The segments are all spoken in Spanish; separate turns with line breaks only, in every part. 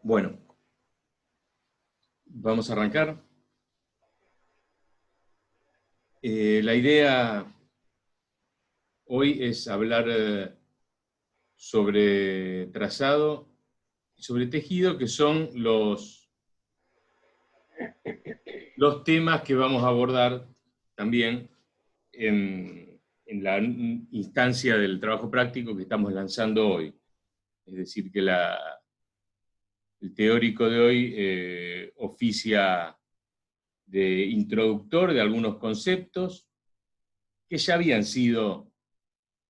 Bueno, vamos a arrancar. La idea hoy es hablar sobre trazado y sobre tejido, que son los temas que vamos a abordar también en la instancia del trabajo práctico que estamos lanzando hoy. Es decir, que el teórico de hoy oficia de introductor de algunos conceptos que ya habían sido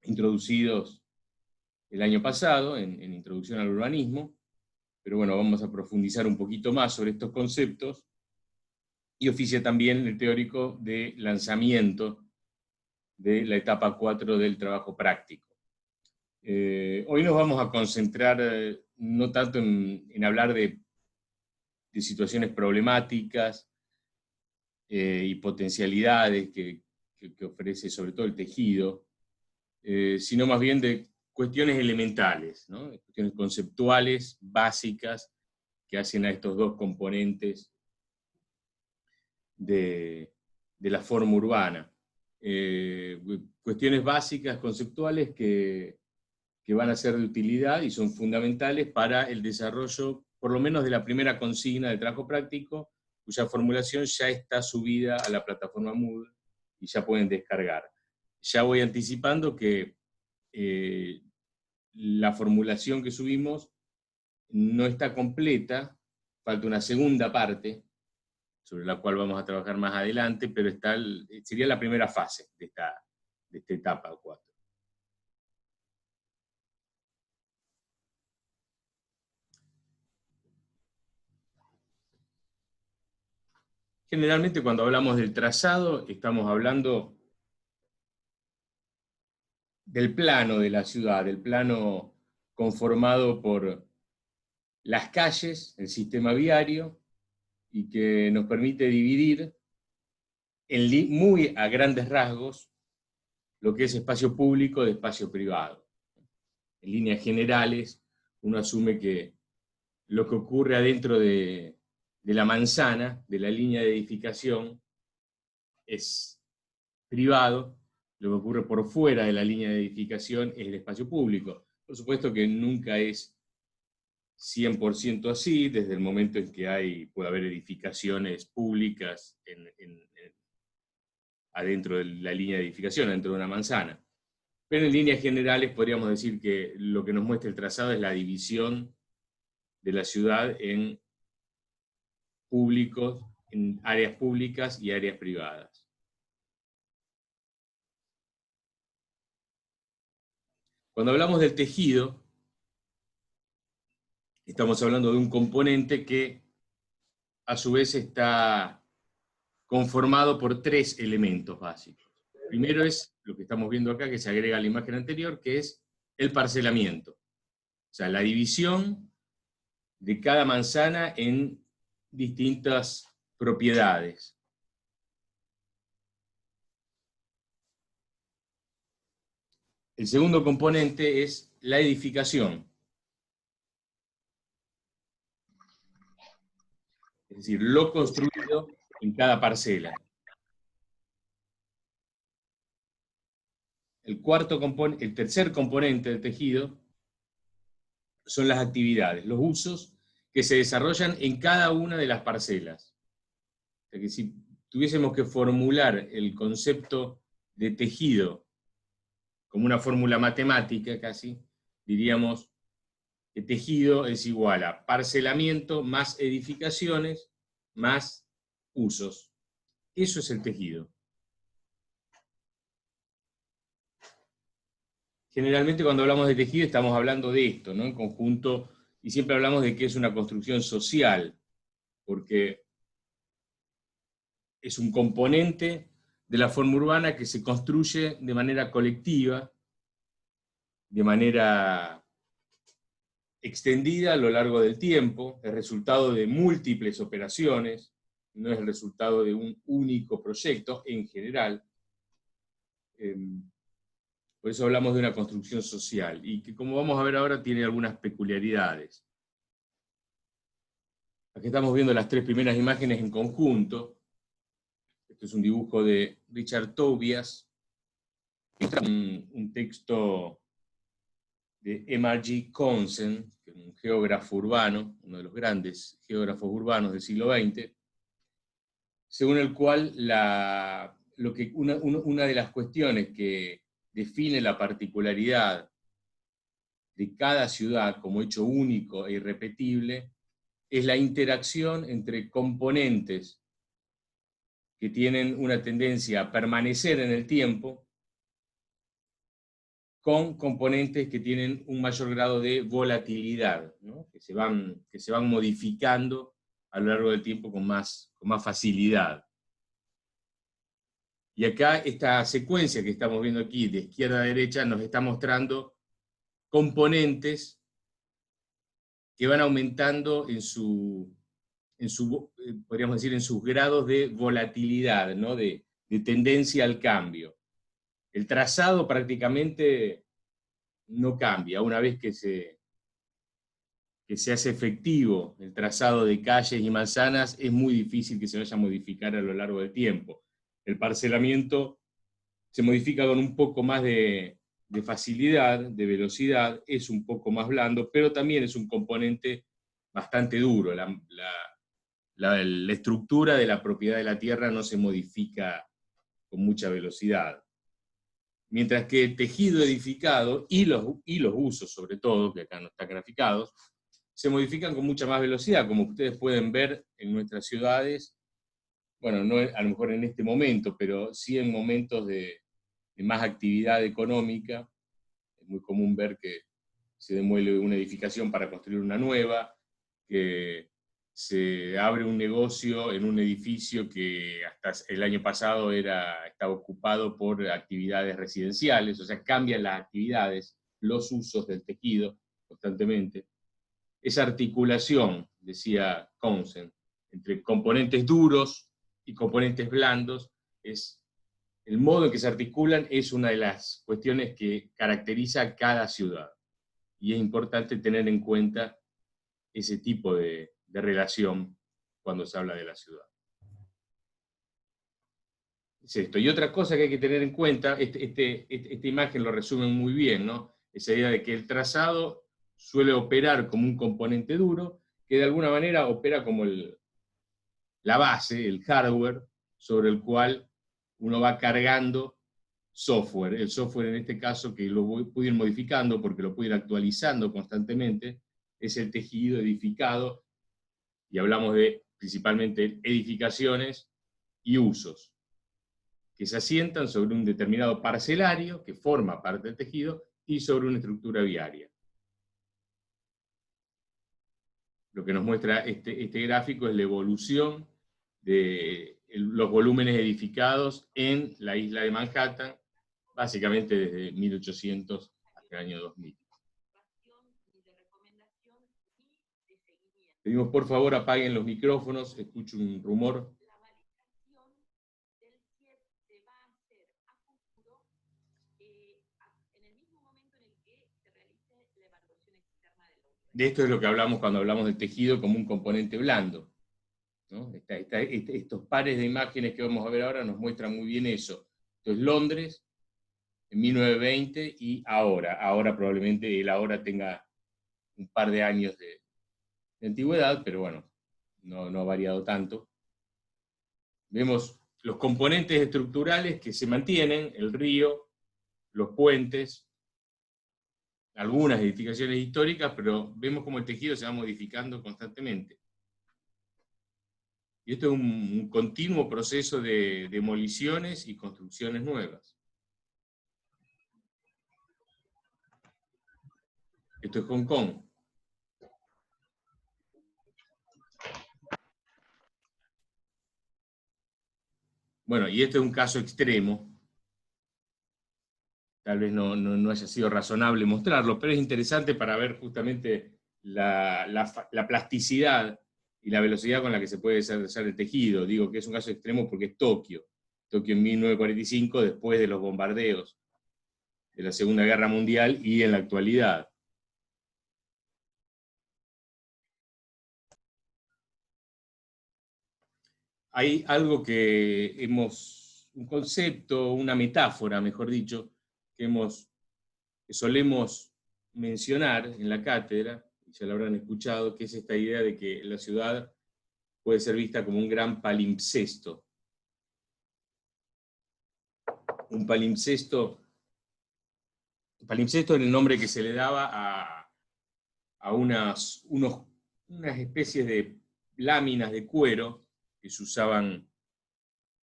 introducidos el año pasado en Introducción al Urbanismo, pero bueno, vamos a profundizar un poquito más sobre estos conceptos, y oficia también el teórico de lanzamiento de la etapa 4 del trabajo práctico. Hoy nos vamos a concentrar no tanto en hablar de situaciones problemáticas y potencialidades que ofrece sobre todo el tejido, sino más bien de cuestiones elementales, ¿no? Cuestiones conceptuales, básicas, que hacen a estos dos componentes de la forma urbana. Cuestiones básicas, conceptuales, que van a ser de utilidad y son fundamentales para el desarrollo, por lo menos de la primera consigna de trabajo práctico, cuya formulación ya está subida a la plataforma Moodle y ya pueden descargar. Ya voy anticipando que la formulación que subimos no está completa, falta una segunda parte, sobre la cual vamos a trabajar más adelante, pero sería la primera fase de esta etapa 4. Generalmente cuando hablamos del trazado, estamos hablando del plano de la ciudad, del plano conformado por las calles, el sistema viario, y que nos permite dividir muy a grandes rasgos lo que es espacio público de espacio privado. En líneas generales, uno asume que lo que ocurre adentro de la manzana, de la línea de edificación, es privado, lo que ocurre por fuera de la línea de edificación es el espacio público. Por supuesto que nunca es 100% así, desde el momento en que puede haber edificaciones públicas adentro de la línea de edificación, adentro de una manzana. Pero en líneas generales podríamos decir que lo que nos muestra el trazado es la división de la ciudad en públicos, en áreas públicas y áreas privadas. Cuando hablamos del tejido, estamos hablando de un componente que a su vez está conformado por tres elementos básicos. Primero es lo que estamos viendo acá, que se agrega a la imagen anterior, que es el parcelamiento. O sea, la división de cada manzana en distintas propiedades. El segundo componente es la edificación. Es decir, lo construido en cada parcela. El tercer componente del tejido son las actividades, los usos que se desarrollan en cada una de las parcelas. O sea que si tuviésemos que formular el concepto de tejido como una fórmula matemática casi, diríamos que tejido es igual a parcelamiento más edificaciones más usos. Eso es el tejido. Generalmente cuando hablamos de tejido estamos hablando de esto, ¿no? En conjunto, y siempre hablamos de que es una construcción social, porque es un componente de la forma urbana que se construye de manera colectiva, de manera extendida a lo largo del tiempo, es resultado de múltiples operaciones, no es el resultado de un único proyecto en general. Por eso hablamos de una construcción social, y que como vamos a ver ahora tiene algunas peculiaridades. Aquí estamos viendo las tres primeras imágenes en conjunto. Este es un dibujo de Richard Tobias, un texto de M.R.G. Consen, que es un geógrafo urbano, uno de los grandes geógrafos urbanos del siglo XX, según el cual una de las cuestiones que define la particularidad de cada ciudad como hecho único e irrepetible es la interacción entre componentes que tienen una tendencia a permanecer en el tiempo con componentes que tienen un mayor grado de volatilidad, ¿no? que se van modificando a lo largo del tiempo con más facilidad. Y acá esta secuencia que estamos viendo aquí, de izquierda a derecha, nos está mostrando componentes que van aumentando podríamos decir, en sus grados de volatilidad, ¿no? de tendencia al cambio. El trazado prácticamente no cambia. Una vez que se hace efectivo el trazado de calles y manzanas, es muy difícil que se vaya a modificar a lo largo del tiempo. El parcelamiento se modifica con un poco más de facilidad, de velocidad, es un poco más blando, pero también es un componente bastante duro. La estructura de la propiedad de la tierra no se modifica con mucha velocidad. Mientras que el tejido edificado y los usos, sobre todo, que acá no están graficados, se modifican con mucha más velocidad, como ustedes pueden ver en nuestras ciudades, bueno, no a lo mejor en este momento, pero sí en momentos de más actividad económica. Es muy común ver que se demuele una edificación para construir una nueva, que se abre un negocio en un edificio que hasta el año pasado estaba ocupado por actividades residenciales, o sea, cambian las actividades, los usos del tejido constantemente. Esa articulación, decía Consen, entre componentes duros y componentes blandos, el modo en que se articulan es una de las cuestiones que caracteriza a cada ciudad. Y es importante tener en cuenta ese tipo de relación cuando se habla de la ciudad. Es esto. Y otra cosa que hay que tener en cuenta, esta imagen lo resume muy bien, ¿no? Esa idea de que el trazado suele operar como un componente duro, que de alguna manera opera como la base, el hardware, sobre el cual uno va cargando software. El software en este caso, que lo puedo ir modificando porque lo puedo ir actualizando constantemente, es el tejido edificado, y hablamos de principalmente edificaciones y usos, que se asientan sobre un determinado parcelario que forma parte del tejido y sobre una estructura viaria. Lo que nos muestra este gráfico es la evolución de los volúmenes edificados en la isla de Manhattan, básicamente desde 1800 hasta el año 2000. Pedimos por favor apaguen los micrófonos, escucho un rumor. De esto es lo que hablamos cuando hablamos del tejido como un componente blando, ¿no? Estos pares de imágenes que vamos a ver ahora nos muestran muy bien eso. Entonces Londres, en 1920 y ahora. Ahora probablemente el ahora tenga un par de años de antigüedad, pero bueno, no ha variado tanto. Vemos los componentes estructurales que se mantienen, el río, los puentes, algunas edificaciones históricas, pero vemos cómo el tejido se va modificando constantemente. Y esto es un continuo proceso de demoliciones y construcciones nuevas. Esto es Hong Kong. Bueno, y este es un caso extremo. Tal vez no haya sido razonable mostrarlo, pero es interesante para ver justamente la plasticidad y la velocidad con la que se puede desarrollar el tejido. Digo que es un caso extremo porque es Tokio. Tokio en 1945, después de los bombardeos de la Segunda Guerra Mundial y en la actualidad. hay algo un concepto, una metáfora, mejor dicho, que solemos mencionar en la cátedra, y ya lo habrán escuchado, que es esta idea de que la ciudad puede ser vista como un gran palimpsesto. Un palimpsesto era el nombre que se le daba a unas especies de láminas de cuero que se usaban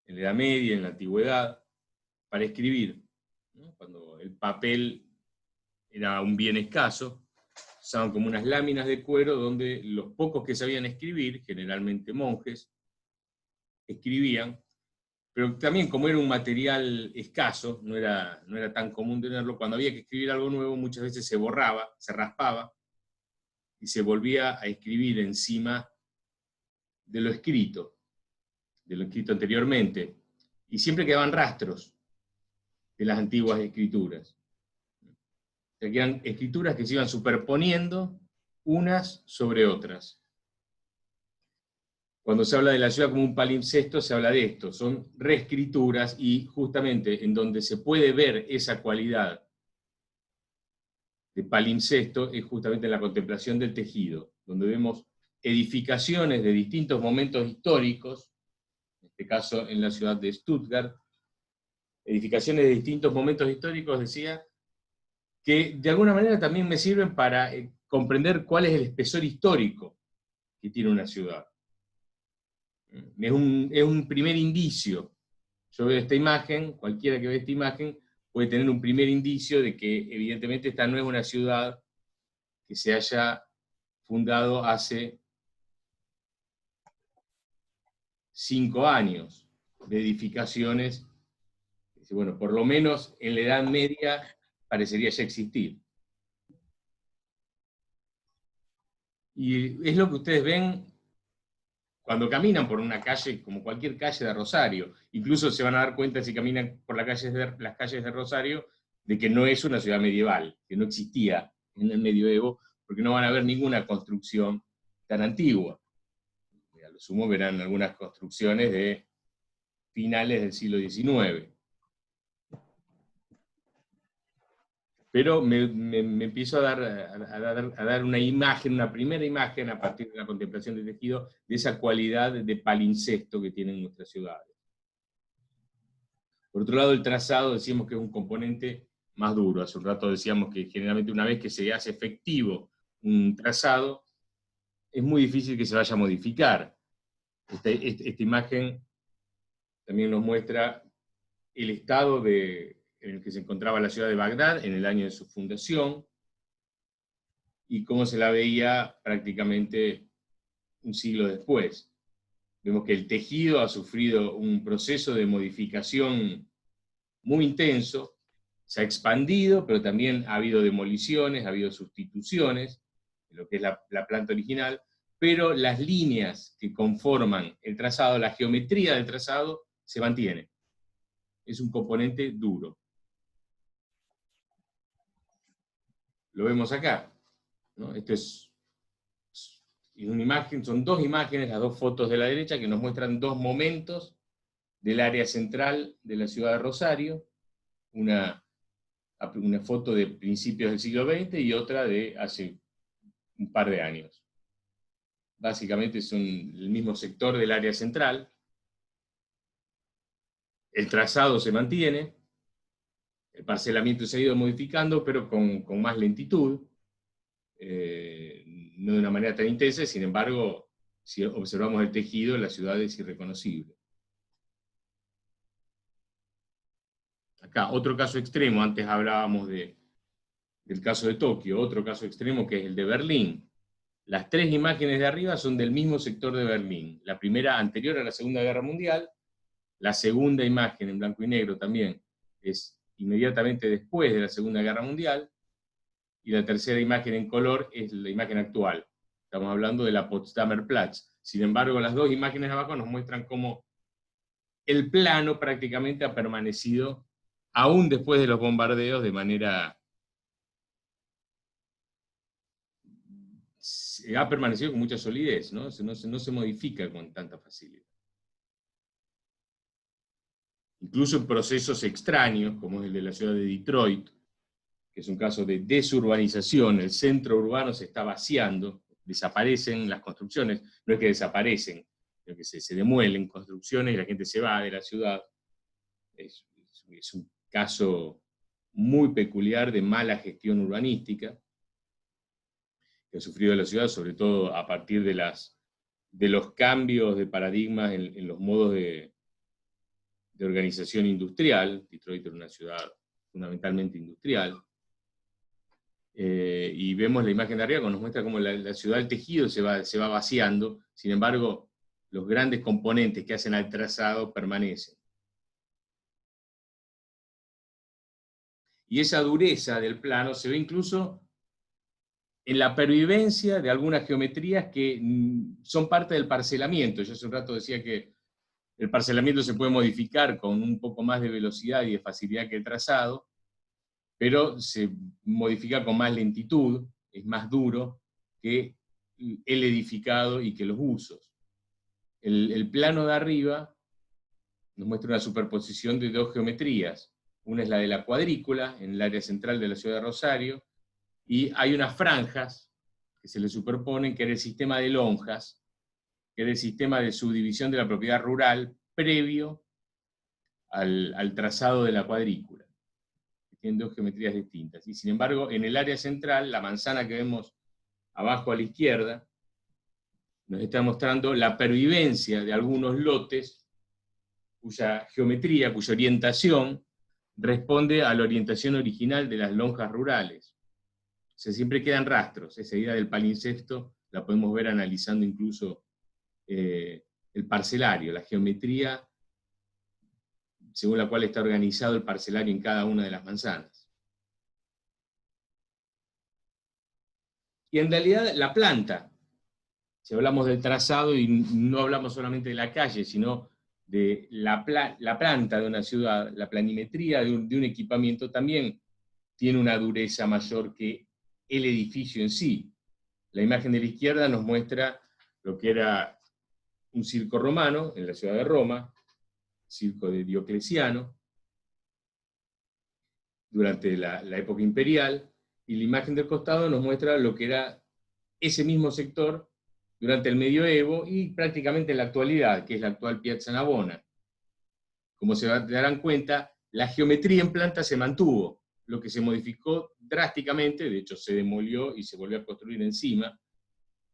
en la Edad Media, en la Antigüedad, para escribir, ¿no? Cuando el papel era un bien escaso, usaban como unas láminas de cuero donde los pocos que sabían escribir, generalmente monjes, escribían, pero también como era un material escaso, no era tan común tenerlo, cuando había que escribir algo nuevo muchas veces se borraba, se raspaba, y se volvía a escribir encima de lo escrito anteriormente, y siempre quedaban rastros de las antiguas escrituras. O sea, que eran escrituras que se iban superponiendo unas sobre otras. Cuando se habla de la ciudad como un palimpsesto, se habla de esto, son reescrituras, y justamente en donde se puede ver esa cualidad de palimpsesto es justamente en la contemplación del tejido, donde vemos edificaciones de distintos momentos históricos, en este caso en la ciudad de Stuttgart, edificaciones de distintos momentos históricos, decía, que de alguna manera también me sirven para comprender cuál es el espesor histórico que tiene una ciudad. Es un primer indicio. Yo veo esta imagen, cualquiera que ve esta imagen puede tener un primer indicio de que evidentemente esta no es una ciudad que se haya fundado hace 5 años, de edificaciones, bueno, por lo menos en la Edad Media parecería ya existir. Y es lo que ustedes ven cuando caminan por una calle, como cualquier calle de Rosario. Incluso se van a dar cuenta si caminan por las calles de Rosario, de que no es una ciudad medieval, que no existía en el medioevo, porque no van a ver ninguna construcción tan antigua. A lo sumo verán algunas construcciones de finales del siglo XIX. Pero me empiezo a dar una imagen, una primera imagen, a partir de la contemplación del tejido, de esa cualidad de palimpsesto que tienen nuestras ciudades. Por otro lado, el trazado decíamos que es un componente más duro. Hace un rato decíamos que generalmente una vez que se hace efectivo un trazado, es muy difícil que se vaya a modificar. Esta imagen también nos muestra el estado en el que se encontraba la ciudad de Bagdad en el año de su fundación, y cómo se la veía prácticamente un siglo después. Vemos que el tejido ha sufrido un proceso de modificación muy intenso, se ha expandido, pero también ha habido demoliciones, ha habido sustituciones de lo que es la planta original, pero las líneas que conforman el trazado, la geometría del trazado, se mantiene. Es un componente duro. Lo vemos acá, ¿no? Esto es una imagen, son dos imágenes, las dos fotos de la derecha, que nos muestran dos momentos del área central de la ciudad de Rosario, una foto de principios del siglo XX y otra de hace un par de años. Básicamente son el mismo sector del área central, el trazado se mantiene, el parcelamiento se ha ido modificando, pero con más lentitud, no de una manera tan intensa. Sin embargo, si observamos el tejido, la ciudad es irreconocible. Acá, otro caso extremo, antes hablábamos del caso de Tokio, otro caso extremo que es el de Berlín. Las tres imágenes de arriba son del mismo sector de Berlín. La primera anterior a la Segunda Guerra Mundial, la segunda imagen en blanco y negro también es inmediatamente después de la Segunda Guerra Mundial, y la tercera imagen en color es la imagen actual. Estamos hablando de la Potsdamer Platz. Sin embargo, las dos imágenes de abajo nos muestran cómo el plano prácticamente ha permanecido, aún después de los bombardeos, de manera... ha permanecido con mucha solidez, ¿no? No se modifica con tanta facilidad. incluso en procesos extraños, como es el de la ciudad de Detroit, que es un caso de desurbanización. El centro urbano se está vaciando, desaparecen las construcciones, no es que desaparecen, sino que se demuelen construcciones y la gente se va de la ciudad. Es un caso muy peculiar de mala gestión urbanística que ha sufrido la ciudad, sobre todo a partir de los cambios de paradigmas en los modos de organización industrial. Detroit era una ciudad fundamentalmente industrial. Y vemos la imagen de arriba que nos muestra cómo la ciudad del tejido se va vaciando, sin embargo, los grandes componentes que hacen al trazado permanecen. Y esa dureza del plano se ve incluso en la pervivencia de algunas geometrías que son parte del parcelamiento. Yo hace un rato decía que el parcelamiento se puede modificar con un poco más de velocidad y de facilidad que el trazado, pero se modifica con más lentitud, es más duro que el edificado y que los usos. El plano de arriba nos muestra una superposición de dos geometrías. Una es la de la cuadrícula, en el área central de la ciudad de Rosario, y hay unas franjas que se le superponen, que era el sistema de lonjas, que era el sistema de subdivisión de la propiedad rural previo al trazado de la cuadrícula. Tienen dos geometrías distintas. Y sin embargo, en el área central, la manzana que vemos abajo a la izquierda, nos está mostrando la pervivencia de algunos lotes cuya geometría, cuya orientación, responde a la orientación original de las lonjas rurales. O sea, siempre quedan rastros. Esa idea del palincesto la podemos ver analizando incluso el parcelario, la geometría según la cual está organizado el parcelario en cada una de las manzanas. Y en realidad la planta, si hablamos del trazado y no hablamos solamente de la calle, sino de la planta de una ciudad, la planimetría de un equipamiento también tiene una dureza mayor que el edificio en sí. La imagen de la izquierda nos muestra lo que era un circo romano en la ciudad de Roma, circo de Diocleciano, durante la época imperial, y la imagen del costado nos muestra lo que era ese mismo sector durante el medioevo y prácticamente en la actualidad, que es la actual Piazza Navona. Como se darán cuenta, la geometría en planta se mantuvo. Lo que se modificó drásticamente, de hecho se demolió y se volvió a construir encima,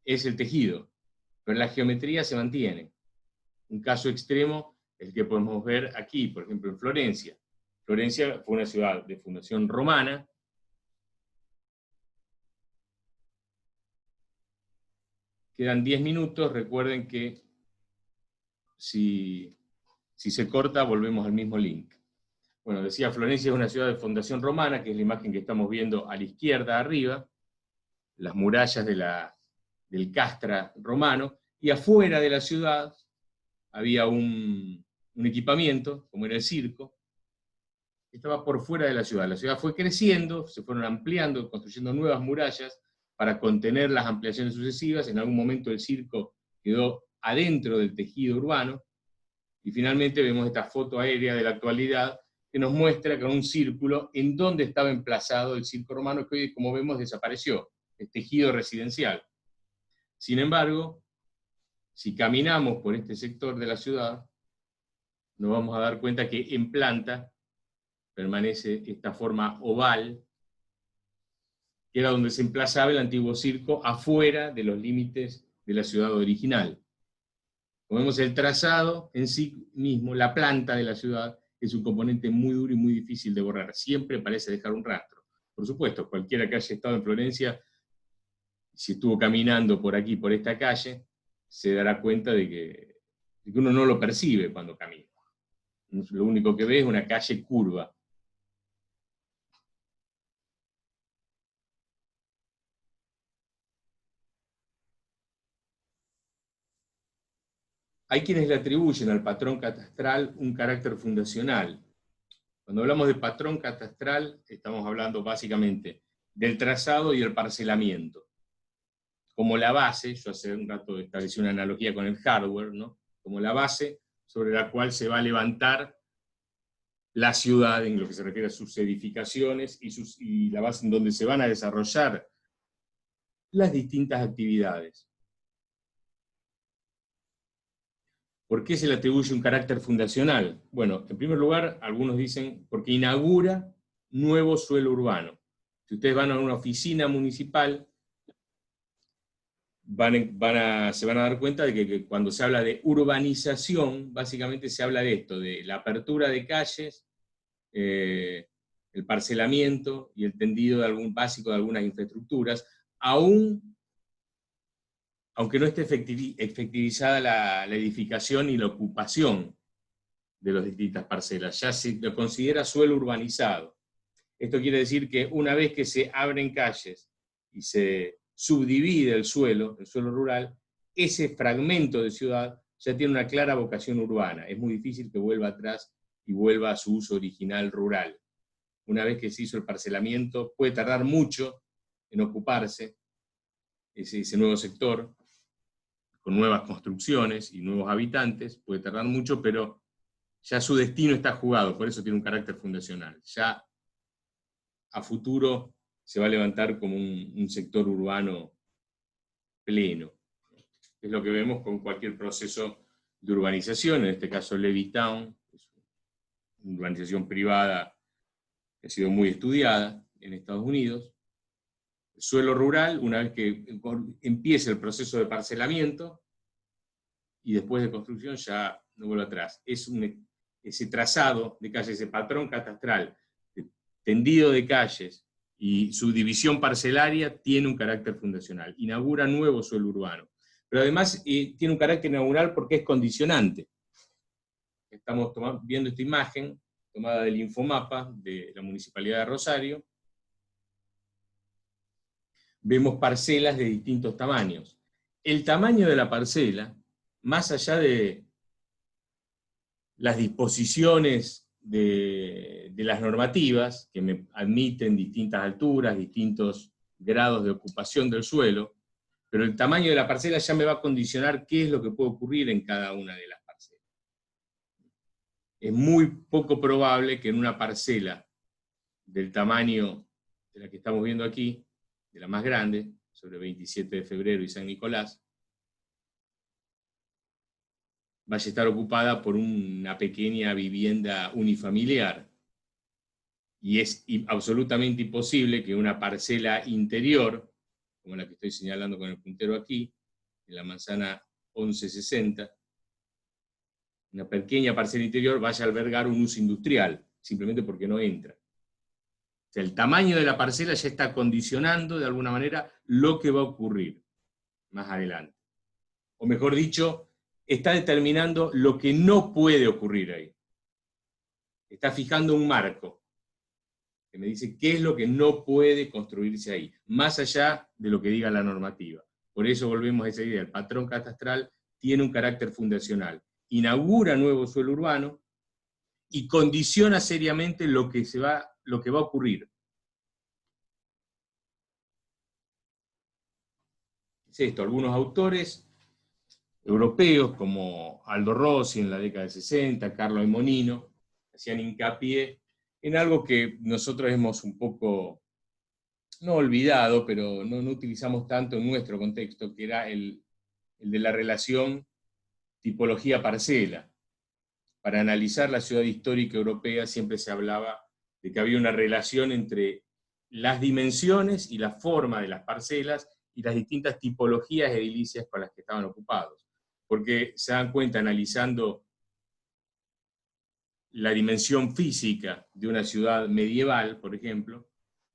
es el tejido, pero la geometría se mantiene. Un caso extremo es el que podemos ver aquí, por ejemplo, en Florencia. Florencia fue una ciudad de fundación romana. Quedan 10 minutos, recuerden que si se corta volvemos al mismo link. Bueno, decía, Florencia es una ciudad de fundación romana, que es la imagen que estamos viendo a la izquierda arriba, las murallas del castra romano, y afuera de la ciudad había un equipamiento, como era el circo, que estaba por fuera de la ciudad. La ciudad fue creciendo, se fueron ampliando, construyendo nuevas murallas para contener las ampliaciones sucesivas. En algún momento el circo quedó adentro del tejido urbano, y finalmente vemos esta foto aérea de la actualidad que nos muestra con un círculo en dónde estaba emplazado el circo romano, que hoy, como vemos, desapareció, el tejido residencial. Sin embargo, si caminamos por este sector de la ciudad, nos vamos a dar cuenta que en planta permanece esta forma oval, que era donde se emplazaba el antiguo circo, afuera de los límites de la ciudad original. Como vemos, el trazado en sí mismo, la planta de la ciudad, es un componente muy duro y muy difícil de borrar. Siempre parece dejar un rastro. Por supuesto, cualquiera que haya estado en Florencia, si estuvo caminando por aquí, por esta calle, se dará cuenta de que uno no lo percibe cuando camina. Lo único que ve es una calle curva. Hay quienes le atribuyen al patrón catastral un carácter fundacional. Cuando hablamos de patrón catastral, estamos hablando básicamente del trazado y el parcelamiento. Como la base, yo hace un rato establecí una analogía con el hardware, ¿no? Como la base sobre la cual se va a levantar la ciudad en lo que se refiere a sus edificaciones y la base en donde se van a desarrollar las distintas actividades. ¿Por qué se le atribuye un carácter fundacional? Bueno, en primer lugar, algunos dicen porque inaugura nuevo suelo urbano. Si ustedes van a una oficina municipal, se van a dar cuenta de que cuando se habla de urbanización, básicamente se habla de esto, de la apertura de calles, el parcelamiento y el tendido básico de algunas infraestructuras, aunque no esté efectivizada la edificación y la ocupación de las distintas parcelas, ya se lo considera suelo urbanizado. Esto quiere decir que una vez que se abren calles y se subdivide el suelo rural, ese fragmento de ciudad ya tiene una clara vocación urbana. Es muy difícil que vuelva atrás y vuelva a su uso original rural. Una vez que se hizo el parcelamiento, puede tardar mucho en ocuparse ese nuevo sector, con nuevas construcciones y nuevos habitantes, puede tardar mucho, pero ya su destino está jugado, por eso tiene un carácter fundacional. Ya a futuro se va a levantar como un sector urbano pleno. Es lo que vemos con cualquier proceso de urbanización, en este caso Levittown, es una urbanización privada que ha sido muy estudiada en Estados Unidos. El suelo rural, una vez que empieza el proceso de parcelamiento, y después de construcción ya no vuelve atrás. Ese trazado de calles, ese patrón catastral, de tendido de calles y su división parcelaria tiene un carácter fundacional, inaugura nuevo suelo urbano. Pero además tiene un carácter inaugural porque es condicionante. Estamos viendo esta imagen tomada del Infomapa de la Municipalidad de Rosario. Vemos parcelas de distintos tamaños. El tamaño de la parcela, más allá de las disposiciones de las normativas, que me admiten distintas alturas, distintos grados de ocupación del suelo, pero el tamaño de la parcela ya me va a condicionar qué es lo que puede ocurrir en cada una de las parcelas. Es muy poco probable que en una parcela del tamaño de la que estamos viendo aquí, de la más grande, sobre 27 de febrero y San Nicolás, vaya a estar ocupada por una pequeña vivienda unifamiliar. Y es absolutamente imposible que una parcela interior, como la que estoy señalando con el puntero aquí, en la manzana 1160, una pequeña parcela interior vaya a albergar un uso industrial, simplemente porque no entra. O sea, el tamaño de la parcela ya está condicionando de alguna manera lo que va a ocurrir más adelante. O mejor dicho, está determinando lo que no puede ocurrir ahí. Está fijando un marco que me dice qué es lo que no puede construirse ahí, más allá de lo que diga la normativa. Por eso volvemos a esa idea, el patrón catastral tiene un carácter fundacional, inaugura nuevo suelo urbano y condiciona seriamente lo que va a ocurrir. Es esto, algunos autores europeos como Aldo Rossi en la década de 60, Carlo Aimonino, hacían hincapié en algo que nosotros hemos un poco, no olvidado, pero no utilizamos tanto en nuestro contexto, que era el de la relación tipología-parcela. Para analizar la ciudad histórica europea siempre se hablaba de que había una relación entre las dimensiones y la forma de las parcelas y las distintas tipologías edilicias con las que estaban ocupados. Porque se dan cuenta analizando la dimensión física de una ciudad medieval, por ejemplo,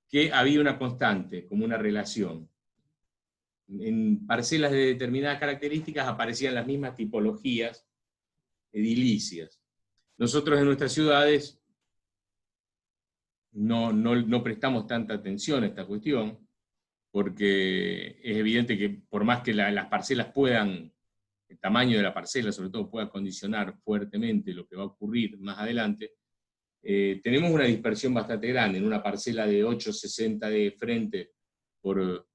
que había una constante, como una relación. En parcelas de determinadas características aparecían las mismas tipologías edilicias. Nosotros en nuestras ciudades no prestamos tanta atención a esta cuestión, porque es evidente que por más que las parcelas puedan, el tamaño de la parcela sobre todo pueda condicionar fuertemente lo que va a ocurrir más adelante, tenemos una dispersión bastante grande. En una parcela de 8,60 de frente por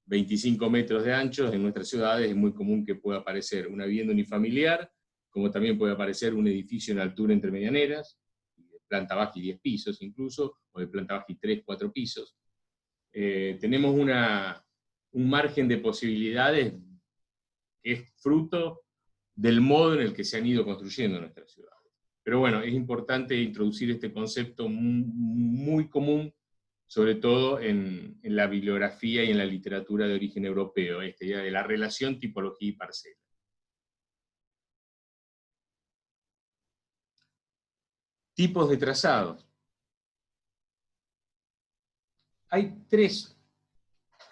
25 metros de ancho, en nuestras ciudades es muy común que pueda aparecer una vivienda unifamiliar, como también puede aparecer un edificio en altura entre medianeras, de planta baja y 10 pisos incluso, o de planta baja y 3, 4 pisos. Tenemos un margen de posibilidades que es fruto del modo en el que se han ido construyendo nuestras ciudades. Pero bueno, es importante introducir este concepto muy común, sobre todo en la bibliografía y en la literatura de origen europeo, esta idea de la relación tipología y parcela. Tipos de trazados. Hay 3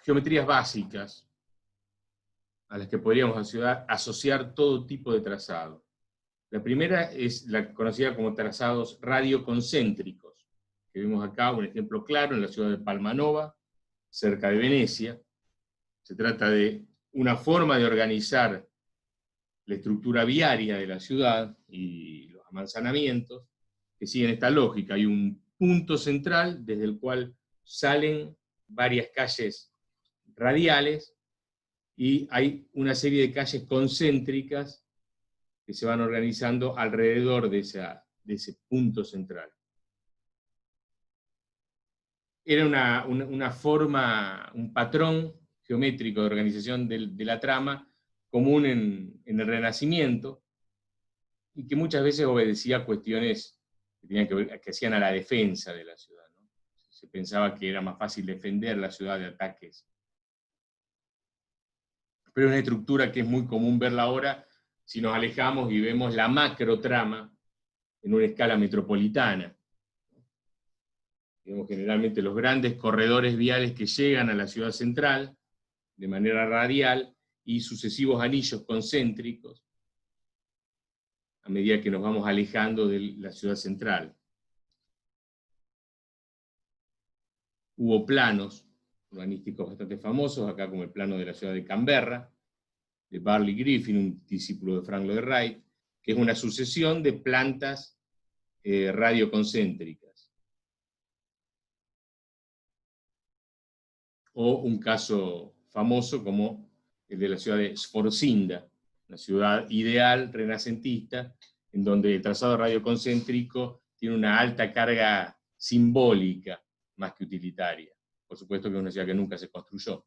geometrías básicas a las que podríamos asociar todo tipo de trazado. La primera es la conocida como trazados radioconcéntricos, que vemos acá un ejemplo claro en la ciudad de Palmanova, cerca de Venecia. Se trata de una forma de organizar la estructura viaria de la ciudad y los amanzanamientos que siguen esta lógica. Hay un punto central desde el cual salen varias calles radiales y hay una serie de calles concéntricas que se van organizando alrededor de ese punto central. Era una forma, un patrón geométrico de organización de la trama común en el Renacimiento, y que muchas veces obedecía a cuestiones que tenían que ver, que hacían a la defensa de la ciudad, ¿no? Se pensaba que era más fácil defender la ciudad de ataques. Pero es una estructura que es muy común verla ahora si nos alejamos y vemos la macrotrama en una escala metropolitana. Digamos, generalmente los grandes corredores viales que llegan a la ciudad central de manera radial y sucesivos anillos concéntricos a medida que nos vamos alejando de la ciudad central. Hubo planos urbanísticos bastante famosos, acá como el plano de la ciudad de Canberra, de Barley Griffin, un discípulo de Frank Lloyd Wright, que es una sucesión de plantas radioconcéntricas. O un caso famoso como el de la ciudad de Sforcinda, una ciudad ideal, renacentista, en donde el trazado radioconcéntrico tiene una alta carga simbólica más que utilitaria. Por supuesto que es una ciudad que nunca se construyó.